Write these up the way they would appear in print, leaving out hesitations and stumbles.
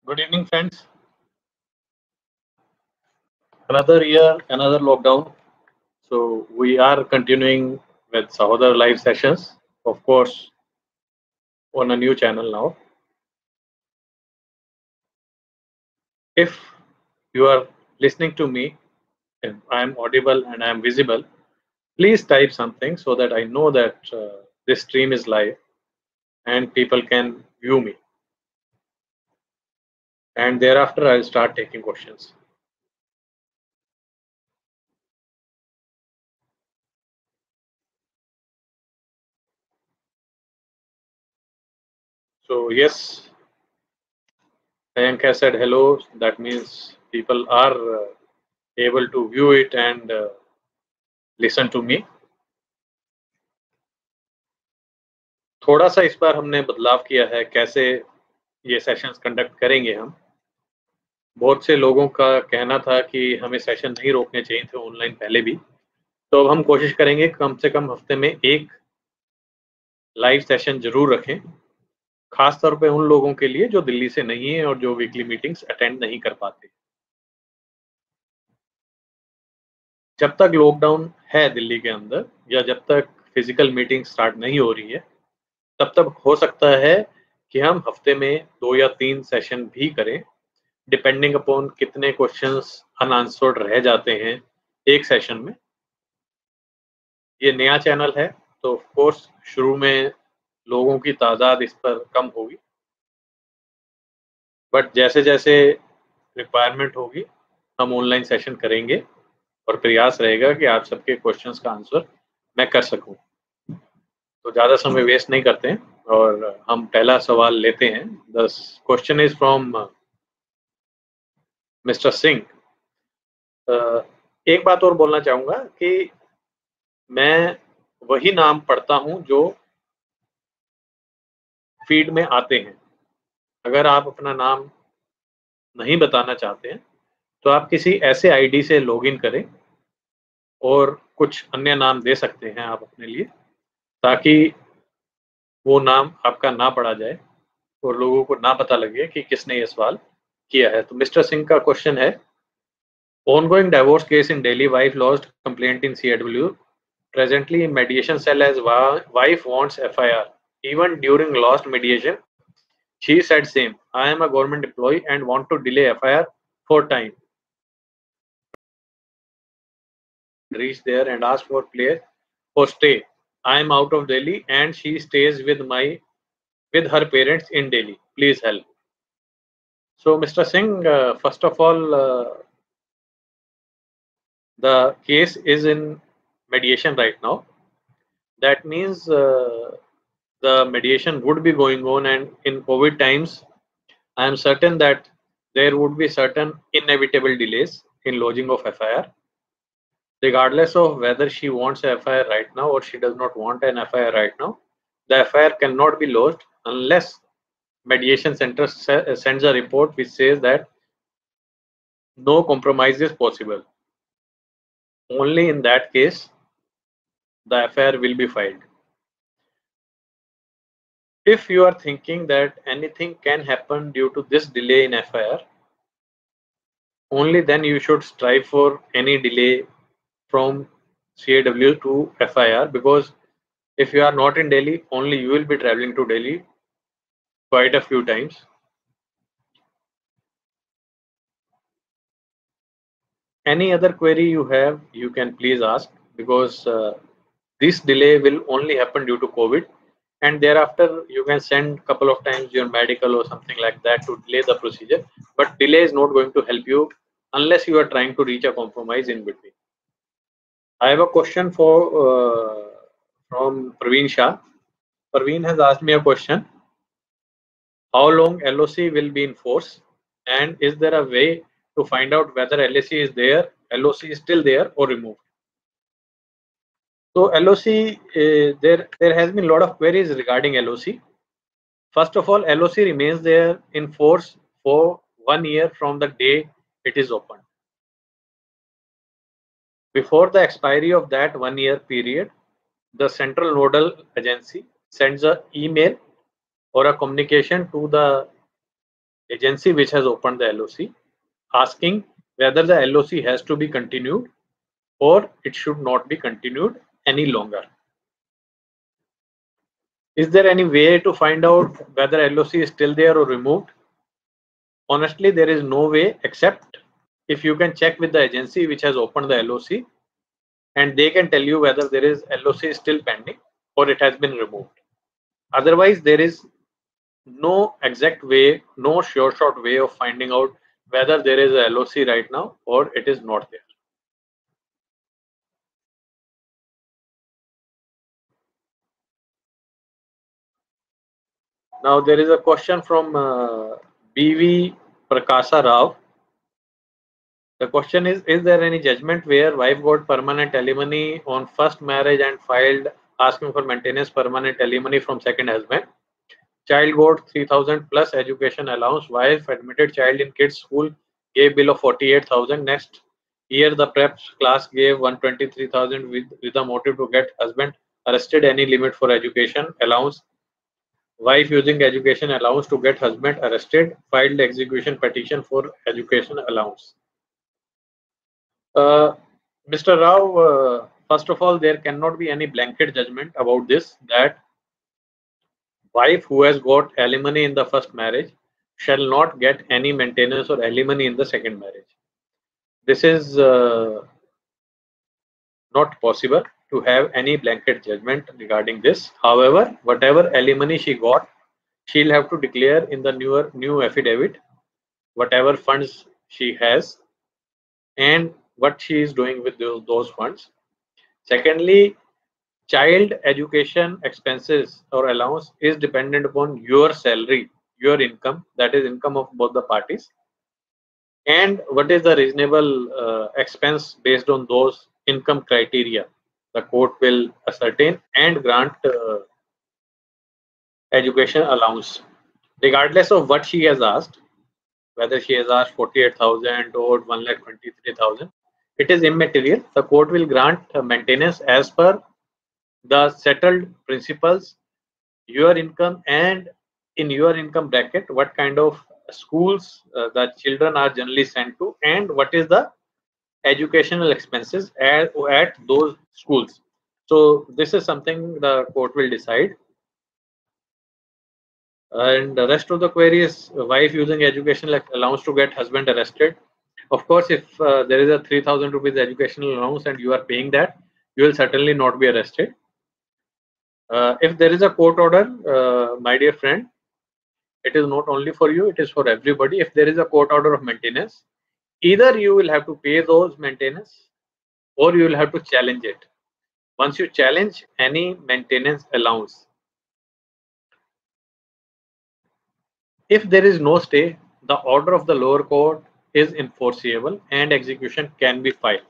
Good evening, friends. Another year, another lockdown. So we are continuing with some other live sessions, of course, on a new channel now. If you are listening to me, if I am audible and I am visible, please type something so that I know that this stream is live and people can view me. And thereafter, I'll start taking questions. So yes, Priyanka said hello. That means people are able to view it and listen to me. थोड़ा सा इस बार हमने बदलाव किया है कैसे ये sessions conduct करेंगे हम। बहुत से लोगों का कहना था कि हमें सेशन नहीं रोकने चाहिए थे ऑनलाइन पहले भी, तो अब हम कोशिश करेंगे कम से कम हफ्ते में एक लाइव सेशन जरूर रखें, खास तौर पे उन लोगों के लिए जो दिल्ली से नहीं है और जो वीकली मीटिंग्स अटेंड नहीं कर पाते। जब तक लॉकडाउन है दिल्ली के अंदर या जब तक फिजिकल मीटिंग स्टार्ट नहीं हो रही है, तब तक हो सकता है कि हम हफ्ते में 2 या 3 सेशन भी करें, डिपेंडिंग अपॉन कितने क्वेश्चंस अनआंसर्ड रह जाते हैं एक सेशन में। ये नया चैनल है तो ऑफ कोर्स शुरू में लोगों की तादाद इस पर कम होगी, बट जैसे जैसे रिक्वायरमेंट होगी हम ऑनलाइन सेशन करेंगे और प्रयास रहेगा कि आप सबके क्वेश्चंस का आंसर मैं कर सकूं। तो ज़्यादा समय वेस्ट नहीं करते हैं और हम पहला सवाल लेते हैं। The question is from mister Singh. एक बात और बोलना चाहूँगा कि मैं वही नाम पढ़ता हूँ जो फीड में आते हैं। अगर आप अपना नाम नहीं बताना चाहते हैं तो आप किसी ऐसे आईडी से लॉगिन करें और कुछ अन्य नाम दे सकते हैं आप अपने लिए, ताकि वो नाम आपका ना पढ़ा जाए और लोगों को ना पता लगे कि किसने ये सवाल किया है। तो मिस्टर सिंह का क्वेश्चन है, ongoing divorce case in Delhi, wife lodged complaint in CW. Presently in mediation cell as wife wants FIR. Even during lost mediation, she said same. I am a government employee and want to delay FIR for time. Reach there and ask for play or stay. I am out of Delhi and she stays with her parents in Delhi. Please help. So Mr. Singh, first of all, the case is in mediation right now. That means the mediation would be going on, and in COVID times, I am certain that there would be certain inevitable delays in lodging of FIR, regardless of whether she wants a FIR right now or she does not want an FIR right now. The FIR cannot be lodged unless mediation center sends a report which says that no compromise is possible. Only in that case, the FIR will be filed. If you are thinking that anything can happen due to this delay in FIR, only then you should strive for any delay from CAW to FIR, because if you are not in Delhi, only you will be traveling to Delhi quite a few times. Any other query you have, you can please ask, because this delay will only happen due to COVID, and thereafter you can send couple of times your medical or something like that to delay the procedure, but delay is not going to help you unless you are trying to reach a compromise in between. I have a question from Praveen Shah. Praveen has asked me a question: how long LOC will be in force, and is there a way to find out whether LOC is still there or removed? So LOC, there has been a lot of queries regarding LOC. First of all, LOC remains there in force for 1 year from the day it is opened. Before the expiry of that 1 year period, the central nodal agency sends an email or a communication to the agency which has opened the LOC, asking whether the LOC has to be continued or it should not be continued any longer. Is there any way to find out whether LOC is still there or removed? Honestly, there is no way except if you can check with the agency which has opened the LOC, and they can tell you whether there is LOC still pending or it has been removed. Otherwise, there is no exact way, no sure shot way of finding out whether there is a LOC right now or it is not there. Now there is a question from BV Prakasa Rao. The question is there any judgment where wife got permanent alimony on first marriage and filed asking for maintenance permanent alimony from second husband? Child got 3,000 plus education allowance. Wife admitted child in kids school, gave bill of 48,000. Next year the prep class gave 123,000 with a motive to get husband arrested. Any limit for education allowance? Wife using education allowance to get husband arrested, filed execution petition for education allowance. Mr. Rao, first of all, there cannot be any blanket judgment about this, that wife who has got alimony in the first marriage shall not get any maintenance or alimony in the second marriage. This is not possible to have any blanket judgment regarding this. However, whatever alimony she got, she'll have to declare in the new affidavit whatever funds she has and what she is doing with those funds. Secondly, child education expenses or allowance is dependent upon your salary, your income, that is income of both the parties, and what is the reasonable expense based on those income criteria. The court will ascertain and grant education allowance, regardless of what she has asked, whether she has asked 48,000 or 1,23,000. It is immaterial. The court will grant maintenance as per the settled principles, your income, and in your income bracket, what kind of schools the children are generally sent to, and what is the educational expenses at those schools. So this is something the court will decide. And the rest of the query is wife using educational allowance to get husband arrested. Of course, if there is a 3,000 rupees educational allowance and you are paying that, you will certainly not be arrested. If there is a court order, my dear friend, it is not only for you, it is for everybody. If there is a court order of maintenance, either you will have to pay those maintenance or you will have to challenge it. Once you challenge any maintenance allowance, if there is no stay, the order of the lower court is enforceable and execution can be filed.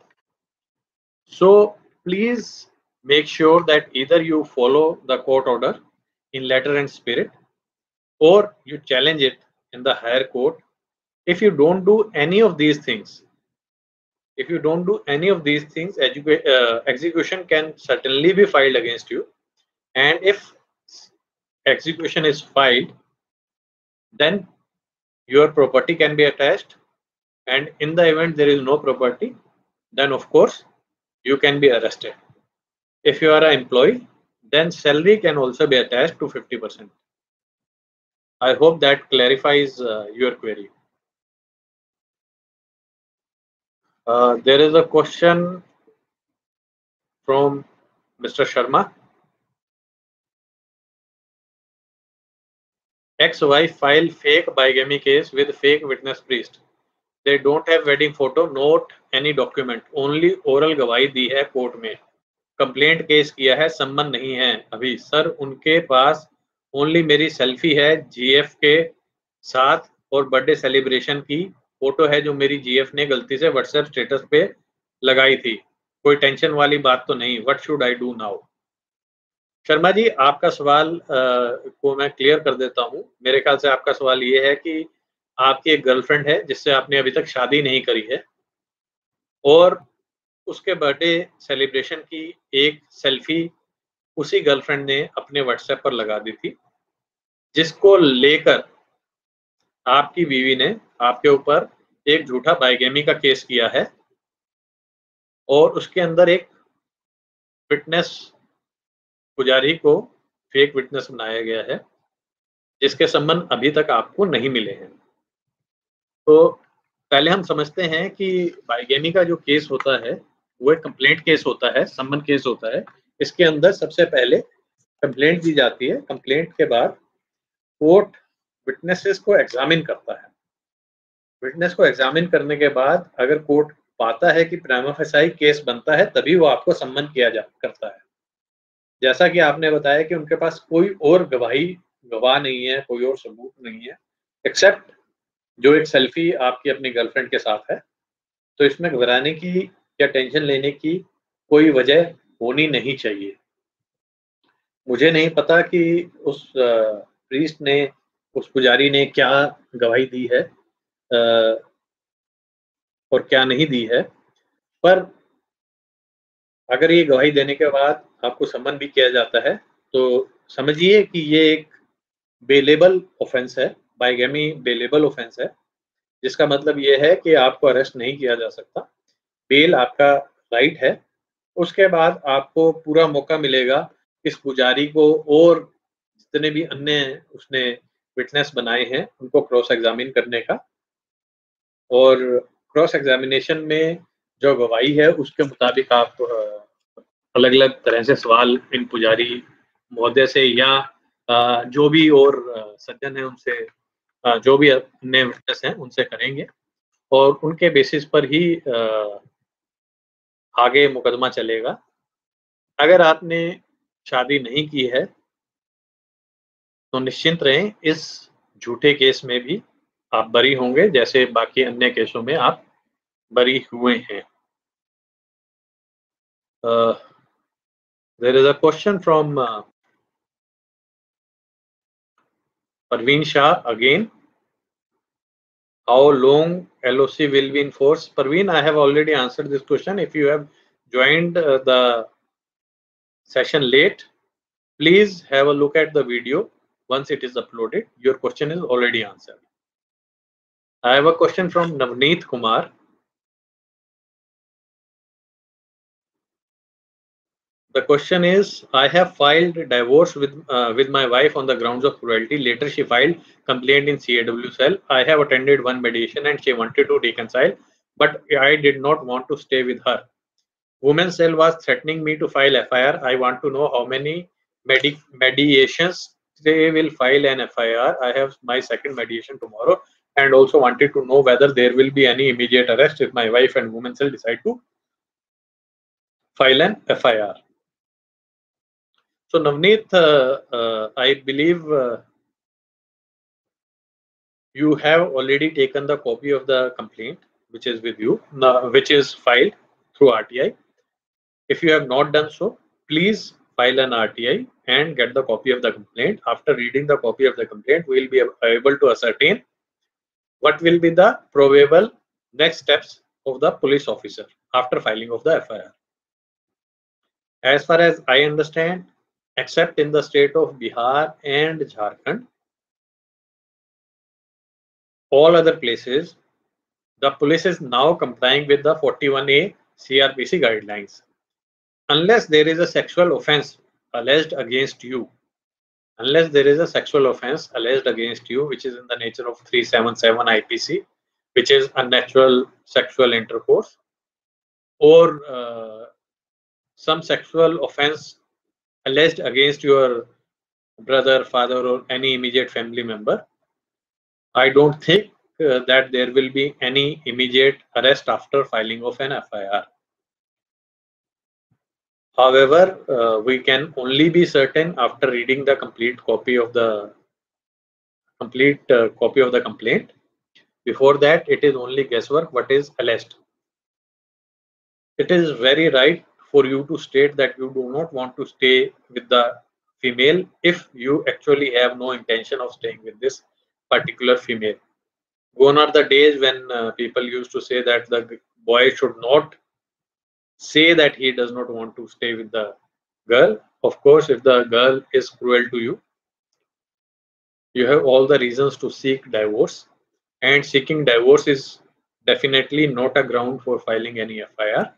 So please make sure that either you follow the court order in letter and spirit, or you challenge it in the higher court. If you don't do any of these things, execution can certainly be filed against you. And if execution is filed, then your property can be attached. And in the event there is no property, then of course you can be arrested. If you are an employee, then salary can also be attached to 50%. I hope that clarifies your query. There is a question from Mr. Sharma. Ex-wife filed fake bigamy case with fake witness priest. They don't have wedding photo, not any document, only oral गवाही दी है court में. Complaint case किया है, संबंध नहीं है अभी. Sir उनके पास ओनली मेरी सेल्फी है जीएफ के साथ और बर्थडे सेलिब्रेशन की फोटो है जो मेरी जीएफ ने गलती से व्हाट्सएप स्टेटस पे लगाई थी. कोई टेंशन वाली बात तो नहीं. What should I do now? Sharma ji, आपका सवाल को मैं क्लियर कर देता हूं. मेरे ख्याल से आपका सवाल ये है कि आपकी एक गर्लफ्रेंड है जिससे आपने अभी तक शादी नहीं करी है और उसके बर्थडे सेलिब्रेशन की एक सेल्फी उसी गर्लफ्रेंड ने अपने व्हाट्सएप पर लगा दी थी, जिसको लेकर आपकी बीवी ने आपके ऊपर एक झूठा बाइगेमी का केस किया है और उसके अंदर एक विटनेस, पुजारी को फेक विटनेस बनाया गया है, जिसके संबंध अभी तक आपको नहीं मिले हैं। तो पहले हम समझते हैं कि बाइगेमी का जो केस होता है वो एक कंप्लेंट केस होता है, समन केस होता है। इसके अंदर सबसे पहले कंप्लेंट दी जाती है। कंप्लेंट के बाद कोर्ट विटनेसेस को एग्जामिन करता है। विटनेस को एग्जामिन करने के बाद अगर कोर्ट पाता है कि प्राइमा फेसाई केस बनता है, तभी वो आपको सम्मन किया करता है। जैसा कि आपने बताया कि उनके पास कोई और गवाह नहीं है, कोई और सबूत नहीं है, एक्सेप्ट जो एक सेल्फी आपकी अपनी गर्लफ्रेंड के साथ है। तो इसमें घबराने की या टेंशन लेने की कोई वजह होनी नहीं चाहिए। मुझे नहीं पता कि उस प्रीस्ट ने, उस पुजारी ने क्या गवाही दी है और क्या नहीं दी है, पर अगर ये गवाही देने के बाद आपको समन भी किया जाता है तो समझिए कि ये एक बेलेबल ऑफेंस है। बाइगेमी बेलेबल ऑफेंस है, जिसका मतलब ये है कि आपको अरेस्ट नहीं किया जा सकता। बेल आपका राइट है। उसके बाद आपको पूरा मौका मिलेगा इस पुजारी को और जितने भी अन्य उसने विटनेस बनाए हैं उनको क्रॉस एग्जामिन करने का। और क्रॉस एग्जामिनेशन में जो गवाही है उसके मुताबिक आप अलग अलग तरह से सवाल इन पुजारी महोदय से या जो भी और सज्जन है उनसे, जो भी अन्य विटनेस हैं उनसे करेंगे और उनके बेसिस पर ही आगे मुकदमा चलेगा। अगर आपने शादी नहीं की है तो निश्चिंत रहें, इस झूठे केस में भी आप बरी होंगे जैसे बाकी अन्य केसों में आप बरी हुए हैं। There is a question from Parveen Shah again. How long LOC will be in force? Parveen, I have already answered this question. If you have joined the session late, please have a look at the video. Once it is uploaded, your question is already answered. I have a question from Navneet Kumar. The question is, I have filed divorce with my wife on the grounds of cruelty. Later, she filed complaint in CAW cell. I have attended one mediation and she wanted to reconcile, but I did not want to stay with her. Women's cell was threatening me to file FIR. I want to know how many mediations they will file an FIR. I have my second mediation tomorrow and also wanted to know whether there will be any immediate arrest if my wife and women's cell decide to file an FIR. So Navneet, I believe you have already taken the copy of the complaint which is with you, which is filed through RTI. If you have not done so, please file an RTI and get the copy of the complaint. After reading the copy of the complaint, we will be able to ascertain what will be the probable next steps of the police officer after filing of the FIR. As far as I understand, except in the state of Bihar and Jharkhand, all other places, the police is now complying with the 41A CRPC guidelines. Unless there is a sexual offense alleged against you, which is in the nature of 377 IPC, which is unnatural sexual intercourse, or some sexual offense alleged against your brother, father, or any immediate family member, I don't think that there will be any immediate arrest after filing of an FIR. However, we can only be certain after reading the complete copy of the complaint. Before that, it is only guesswork what is alleged. It is very right for you to state that you do not want to stay with the female if you actually have no intention of staying with this particular female. Gone are the days when people used to say that the boy should not say that he does not want to stay with the girl. Of course, if the girl is cruel to you, you have all the reasons to seek divorce. and seeking divorce is definitely not a ground for filing any FIR.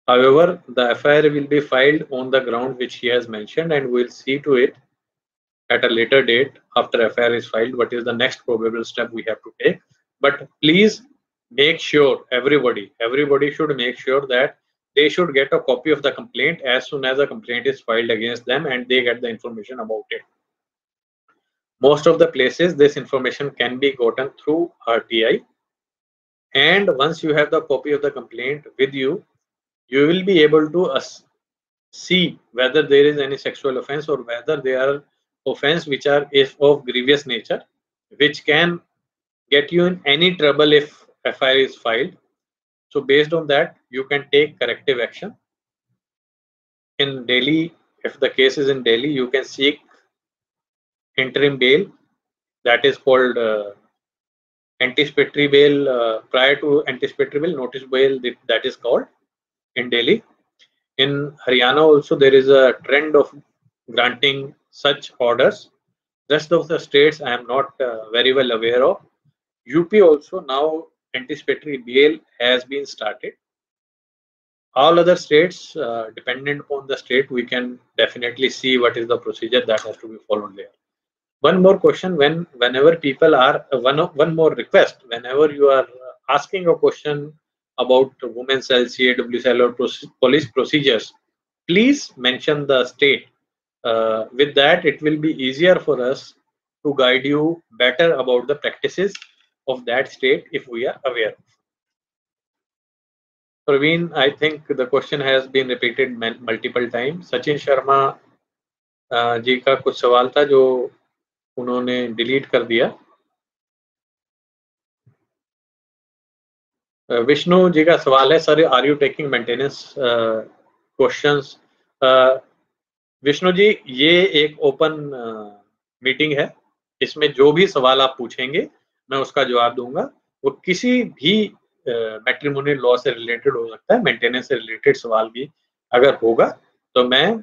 However, the FIR will be filed on the ground which he has mentioned, and we'll see to it at a later date after FIR is filed what is the next probable step we have to take. But please make sure everybody should make sure that they should get a copy of the complaint as soon as a complaint is filed against them and they get the information about it. Most of the places this information can be gotten through RTI, and once you have the copy of the complaint with you, you will be able to see whether there is any sexual offense or whether there are offense which are of grievous nature, which can get you in any trouble if FIR is filed. So based on that, you can take corrective action. In Delhi, if the case is in Delhi, you can seek interim bail, that is called anticipatory bail, prior to anticipatory bail, notice bail, that is called in Delhi. In Haryana also there is a trend of granting such orders. Rest of the states I am not very well aware of. UP also now anticipatory bail has been started. All other states, dependent upon the state, we can definitely see what is the procedure that has to be followed there. One more question, whenever people are one more request, whenever you are asking a question about women's cell, CAWCL or police procedures, please mention the state. With that, it will be easier for us to guide you better about the practices of that state if we are aware. Praveen, I think the question has been repeated multiple times. Sachin Sharma जी का कुछ सवाल था जो उन्होंने delete कर दिया. विष्णु जी का सवाल है, sir are you taking maintenance questions? Vishnu ji, ये एक ओपन मीटिंग है, इसमें जो भी सवाल आप पूछेंगे मैं उसका जवाब दूंगा. वो किसी भी मैट्रिमोनियल लॉ से रिलेटेड हो सकता है, मेंटेनेंस से रिलेटेड सवाल भी अगर होगा तो मैं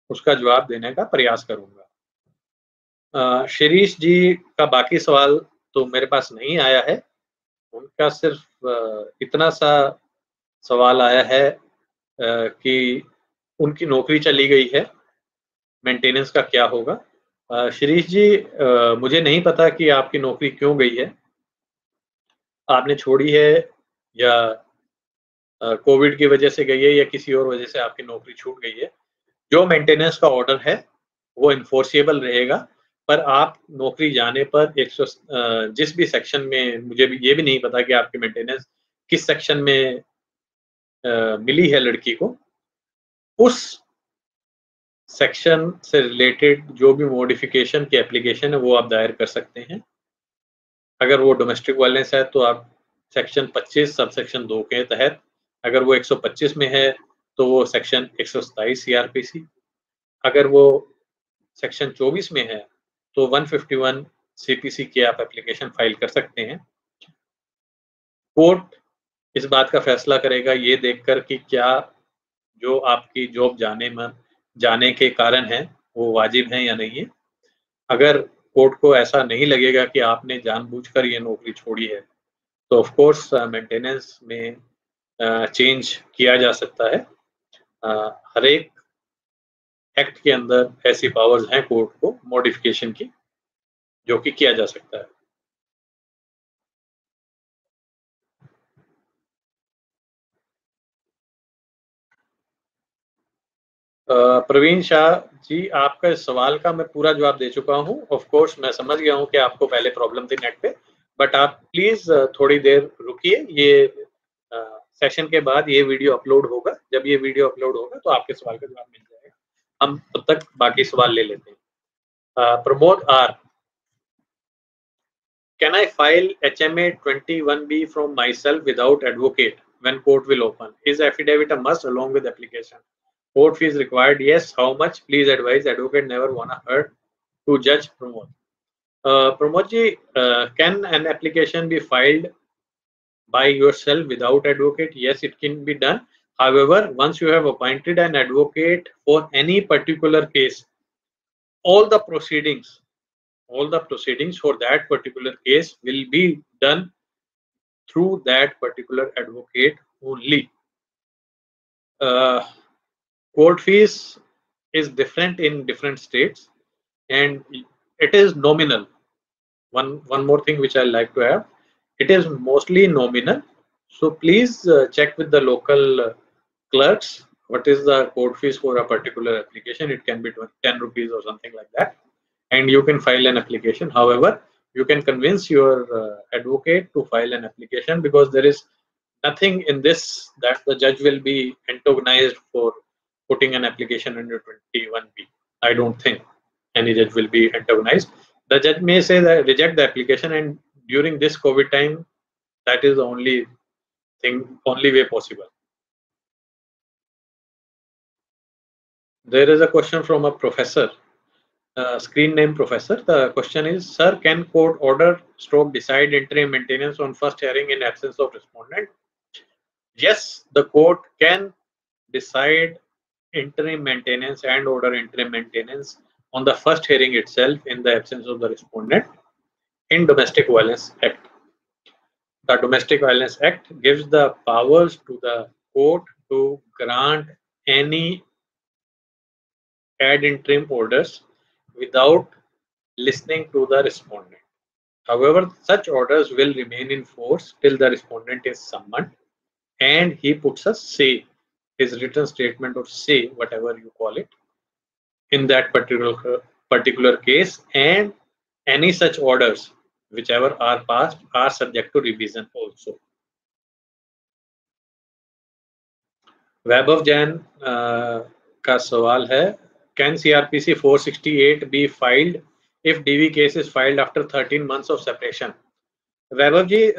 उसका जवाब देने का प्रयास करूंगा. शिरीष जी का बाकी सवाल तो मेरे पास नहीं आया है, उनका सिर्फ इतना सा सवाल आया है कि उनकी नौकरी चली गई है, मेंटेनेंस का क्या होगा. शिरीष जी, मुझे नहीं पता कि आपकी नौकरी क्यों गई है, आपने छोड़ी है या कोविड की वजह से गई है या किसी और वजह से आपकी नौकरी छूट गई है. जो मेंटेनेंस का ऑर्डर है वो इन्फोर्सिएबल रहेगा, पर आप नौकरी जाने पर जिस भी सेक्शन में, मुझे भी ये भी नहीं पता कि आपकी मेंटेनेंस किस सेक्शन में मिली है लड़की को, उस सेक्शन से रिलेटेड जो भी मॉडिफिकेशन की एप्लीकेशन है वो आप दायर कर सकते हैं. अगर वो डोमेस्टिक वायलेंस है तो आप सेक्शन 25 सब सेक्शन 2 के तहत, अगर वो 125 में है तो वो सेक्शन 127 CRPC, अगर वो सेक्शन 24 में है तो 151 CPC की आप एप्लीकेशन फाइल कर सकते हैं. कोर्ट इस बात का फैसला करेगा ये देखकर कि क्या जो आपकी जॉब जाने के कारण है वो वाजिब है या नहीं है. अगर कोर्ट को ऐसा नहीं लगेगा कि आपने जानबूझकर ये नौकरी छोड़ी है तो ऑफ कोर्स मेंटेनेंस में चेंज किया जा सकता है. हर एक एक्ट के अंदर ऐसी पावर्स हैं कोर्ट को मॉडिफिकेशन की, जो कि किया जा सकता है. प्रवीण शाह जी, आपका इस सवाल का मैं पूरा जवाब दे चुका हूं. ऑफ कोर्स मैं समझ गया हूं कि आपको पहले प्रॉब्लम थी नेट पे, बट आप प्लीज थोड़ी देर रुकिए. ये सेशन के बाद ये वीडियो अपलोड होगा, जब ये वीडियो अपलोड होगा तो आपके सवाल का जवाब मिल जाएगा. हम तब तक बाकी सवाल ले लेते हैं. Pramod R, can I file HMA 21B from my self without advocate when court will open? Is affidavit a must along with application? Court fees required? Yes. How much? Please advise. Advocate never wanna hurt to judge. Pramod. Pramod ji, can an application be filed by yourself without advocate? Yes, it can be done. However, once you have appointed an advocate for any particular case, all the proceedings all the proceedings for that particular case will be done through that particular advocate only. Court fees is different in different states and it is nominal. One more thing which I like to have, it is mostly nominal. So please check with the local clerks what is the court fees for a particular application. It can be 10 rupees or something like that, and you can file an application. However, you can convince your advocate to file an application, because there is nothing in this that the judge will be antagonized for putting an application under 21B. I don't think any judge will be antagonized. The judge may say that reject the application, and during this COVID time, that is the only way possible. There is a question from a professor, screen name professor. The question is, sir, can court order / decide interim maintenance on first hearing in absence of respondent? Yes, the court can decide interim maintenance and order interim maintenance on the first hearing itself in the absence of the respondent in Domestic Violence Act. The Domestic Violence Act gives the powers to the court to grant any ad interim orders without listening to the respondent. However, such orders will remain in force till the respondent is summoned and he puts a say, his written statement or say, whatever you call it, in that particular case, and any such orders whichever are passed are subject to revision also. वैभव जैन का सवाल है, can CRPC 468 be filed if DV case is filed after 13 months of separation? Vaibhav ji,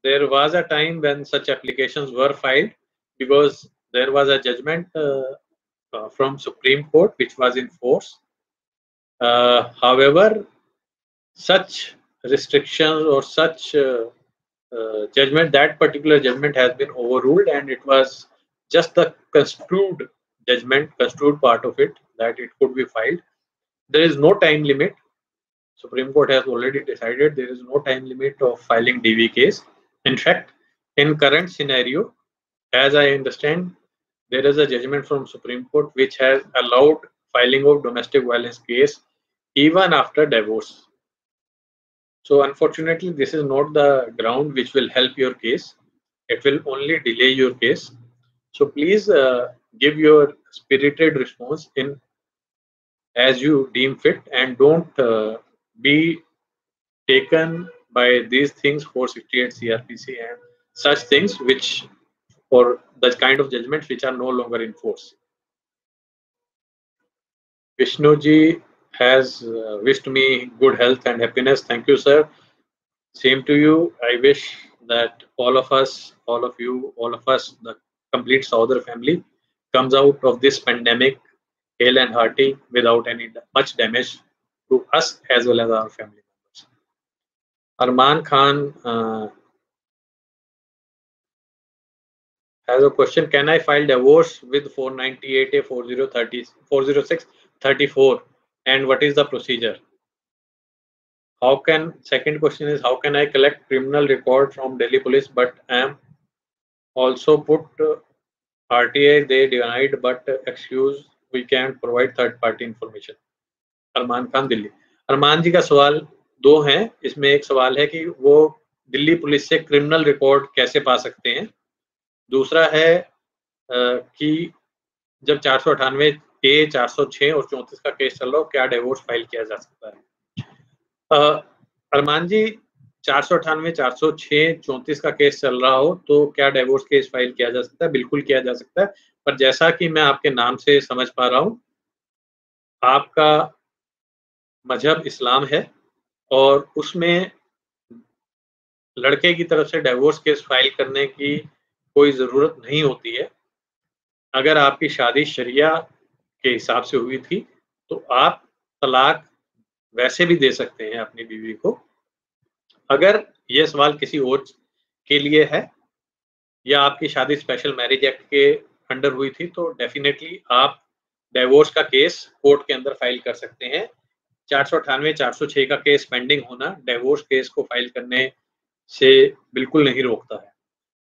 there was a time when such applications were filed because there was a judgment from Supreme Court which was in force. However, such restrictions or such judgment, that particular judgment has been overruled, and it was just the construed judgment, construed part of it, that it could be filed. There is no time limit. Supreme Court has already decided there is no time limit of filing DV case. In fact, in current scenario, as I understand, there is a judgment from Supreme Court which has allowed filing of domestic violence case even after divorce. So unfortunately, this is not the ground which will help your case. It will only delay your case. So please give your spirited response in as you deem fit, and don't be taken by these things, 468 CRPC and such things, which for the kind of judgments which are no longer in force. Vishnuji has wished me good health and happiness. Thank you, sir. Same to you. I wish that all of us, all of you, all of us, the complete Saudar family comes out of this pandemic hale and hearty without any much damage to us as well as our family members. Arman Khan has a question. Can I file divorce with 498A 406 34, and what is the procedure? How can, second question is, how can I collect criminal record from Delhi police but am also put RTI, they denied but excuse we can't provide third party information. अरमान खान दिल्ली. अरमान जी का सवाल दो हैं. इसमें एक सवाल है कि वो दिल्ली पुलिस से क्रिमिनल रिकॉर्ड कैसे पा सकते हैं. दूसरा है कि जब 498A 406 और 34 का केस चल रहा हो, क्या डिवोर्स फाइल किया जा सकता है. अरमान जी, 498, 406, 34 का केस चल रहा हो तो क्या डिवोर्स केस फाइल किया जा सकता है? बिल्कुल किया जा सकता है. पर जैसा कि मैं आपके नाम से समझ पा रहा हूं, आपका मजहब इस्लाम है और उसमें लड़के की तरफ से डिवोर्स केस फाइल करने की कोई ज़रूरत नहीं होती है. अगर आपकी शादी शरिया के हिसाब से हुई थी तो आप तलाक वैसे भी दे सकते हैं अपनी बीवी को. अगर ये सवाल किसी और के लिए है या आपकी शादी स्पेशल मैरिज एक्ट के अंडर हुई थी तो डेफिनेटली आप डिवोर्स का केस कोर्ट के अंदर फाइल कर सकते हैं. 498, 406 का केस पेंडिंग होना डिवोर्स केस को फाइल करने से बिल्कुल नहीं रोकता है।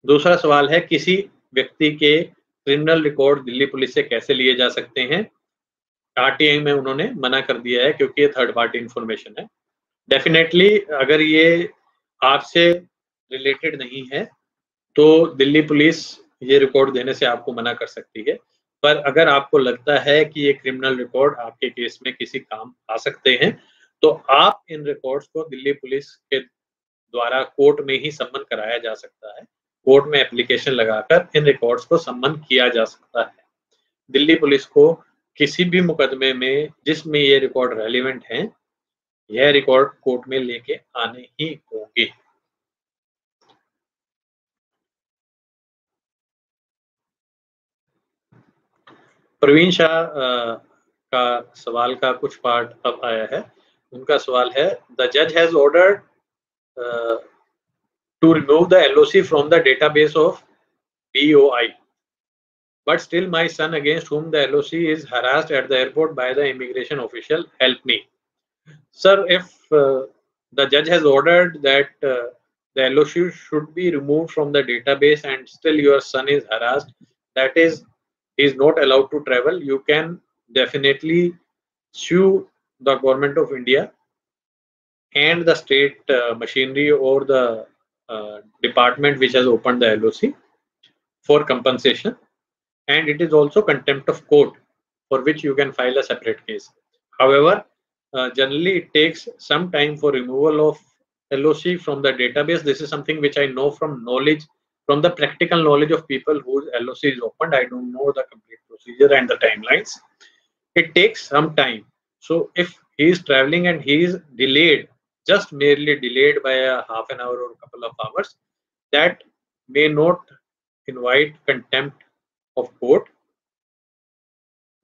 दूसरा सवाल है, किसी व्यक्ति के क्रिमिनल रिकॉर्ड दिल्ली पुलिस से कैसे लिए जा सकते हैं? आरटीआई में उन्होंने मना कर दिया है क्योंकि ये थर्ड पार्टी इंफॉर्मेशन है। डेफिनेटली अगर ये आपसे रिलेटेड नहीं है तो दिल्ली पुलिस ये रिकॉर्ड देने से आपको मना कर सकती है। पर अगर आपको लगता है कि ये क्रिमिनल रिकॉर्ड आपके केस में किसी काम आ सकते हैं, तो आप इन रिकॉर्ड्स को दिल्ली पुलिस के द्वारा कोर्ट में ही सम्मन कराया जा सकता है। कोर्ट में एप्लीकेशन लगाकर इन रिकॉर्ड्स को सम्मन किया जा सकता है। दिल्ली पुलिस को किसी भी मुकदमे में जिसमें ये रिकॉर्ड रेलिवेंट हैं, यह रिकॉर्ड कोर्ट में लेके आने ही होंगे। प्रवीण शाह का सवाल का कुछ पार्ट अब आया है। उनका सवाल है, द जज has ordered to remove the LOC from the database of BOI, but still my son against whom the LOC is harassed at the airport by the immigration official, help me. Sir, if the judge has ordered that the LOC should be removed from the database and still your son is harassed, that is, he is not allowed to travel, you can definitely sue the government of India and the state machinery or the department which has opened the LOC for compensation, and it is also contempt of court for which you can file a separate case. However, generally it takes some time for removal of LOC from the database. This is something which I know from knowledge, from the practical knowledge of people whose LOC is opened. I don't know the complete procedure and the timelines. It takes some time. So if he is traveling and he is delayed, just merely delayed by a half an hour or a couple of hours, that may not invite contempt of court,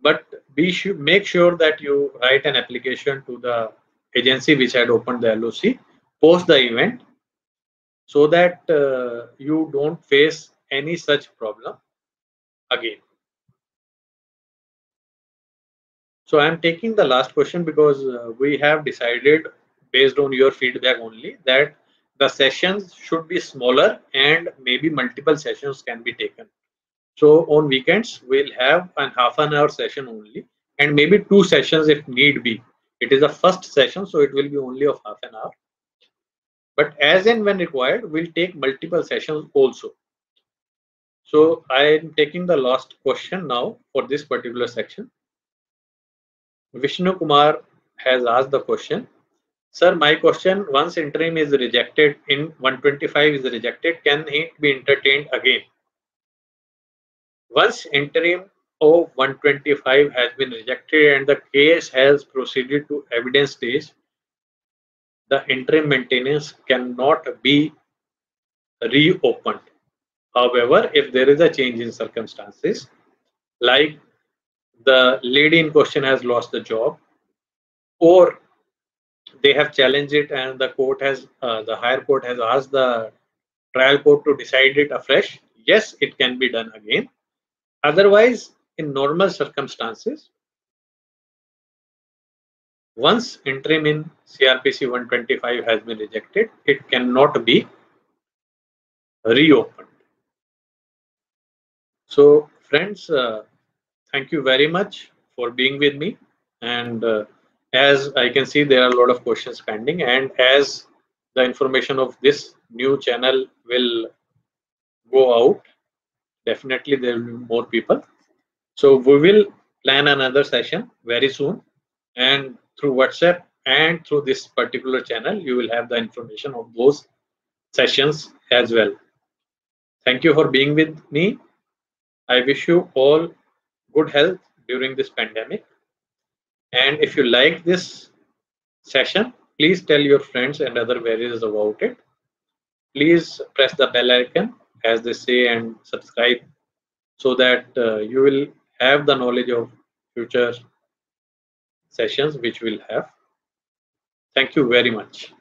but make sure that you write an application to the agency which had opened the LOC post the event, so that you don't face any such problem again. So I am taking the last question because we have decided, based on your feedback only, that the sessions should be smaller and maybe multiple sessions can be taken. So on weekends, we'll have a half an hour session only, and maybe 2 sessions if need be. It is a first session, so it will be only of half an hour. But as and when required, we'll take multiple sessions also. So I am taking the last question now for this particular section. Vishnu Kumar has asked the question, sir, my question, once interim is rejected in 125 is rejected, can it be entertained again? Once interim of 125 has been rejected and the case has proceeded to evidence stage, the interim maintenance cannot be reopened. However, if there is a change in circumstances, like the lady in question has lost the job, or they have challenged it and the court has, the higher court has asked the trial court to decide it afresh, yes, it can be done again. Otherwise, in normal circumstances, once interim in CRPC 125 has been rejected, it cannot be reopened. So friends, thank you very much for being with me, and as I can see, there are a lot of questions pending, and as the information of this new channel will go out, definitely there will be more people. So we will plan another session very soon, and through WhatsApp and through this particular channel, you will have the information of those sessions as well. Thank you for being with me. I wish you all good health during this pandemic. And if you like this session, please tell your friends and other warriors about it. Please press the bell icon, as they say, and subscribe, so that you will have the knowledge of future sessions which we'll have. Thank you very much.